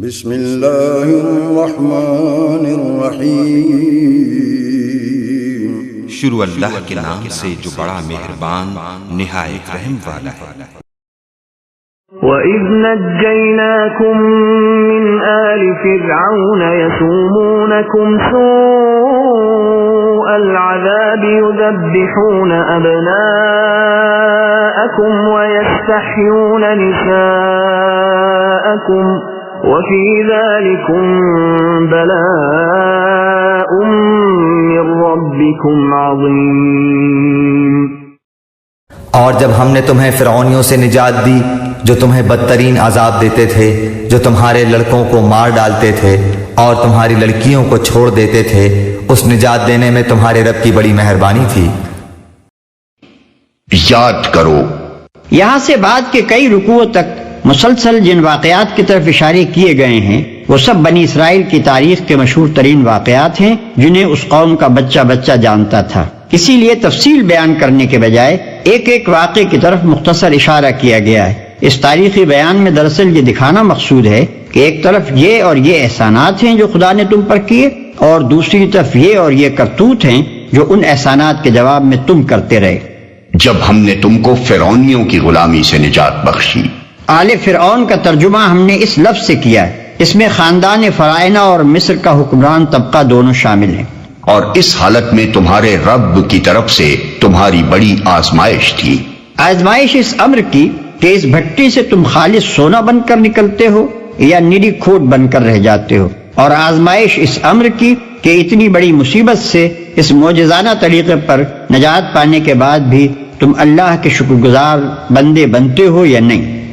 بسم اللہ الرحمن الرحیم، شروع اللہ کے نام سے جو بڑا مہربان نہایت رحم والا ہے۔ وَإِذْ نَجَّيْنَاكُمْ مِنْ آلِ فِرْعَوْنَ يَسُومُونَكُمْ سُوءَ الْعَذَابِ يُذَبِّحُونَ أَبْنَاءَكُمْ وَيَسْتَحْيُونَ نِسَاءَكُمْ وَفِي ذَلِكُمْ بَلَاءٌ مِّن رَّبِّكُمْ عَظِيمٌ۔ اور جب ہم نے تمہیں فرعونیوں سے نجات دی جو تمہیں بدترین عذاب دیتے تھے، جو تمہارے لڑکوں کو مار ڈالتے تھے اور تمہاری لڑکیوں کو چھوڑ دیتے تھے، اس نجات دینے میں تمہارے رب کی بڑی مہربانی تھی۔ یاد کرو، یہاں سے بعد کے کئی رکوعوں تک مسلسل جن واقعات کی طرف اشارے کیے گئے ہیں وہ سب بنی اسرائیل کی تاریخ کے مشہور ترین واقعات ہیں جنہیں اس قوم کا بچہ بچہ جانتا تھا۔ اسی لیے تفصیل بیان کرنے کے بجائے ایک ایک واقعے کی طرف مختصر اشارہ کیا گیا ہے۔ اس تاریخی بیان میں دراصل یہ دکھانا مقصود ہے کہ ایک طرف یہ اور یہ احسانات ہیں جو خدا نے تم پر کیے، اور دوسری طرف یہ اور یہ کرتوت ہیں جو ان احسانات کے جواب میں تم کرتے رہے۔ جب ہم نے تم کو فرعونیوں کی غلامی سے نجات بخشی۔ آل فرعون کا ترجمہ ہم نے اس لفظ سے کیا ہے، اس میں خاندان فرعونہ اور مصر کا حکمران طبقہ دونوں شامل ہیں۔ اور اس حالت میں تمہارے رب کی طرف سے تمہاری بڑی آزمائش تھی۔ آزمائش اس امر کی کہ اس بھٹی سے تم خالص سونا بن کر نکلتے ہو یا نری کھوٹ بن کر رہ جاتے ہو، اور آزمائش اس امر کی کہ اتنی بڑی مصیبت سے اس معجزانہ طریقے پر نجات پانے کے بعد بھی تم اللہ کے شکر گزار بندے بنتے ہو یا نہیں۔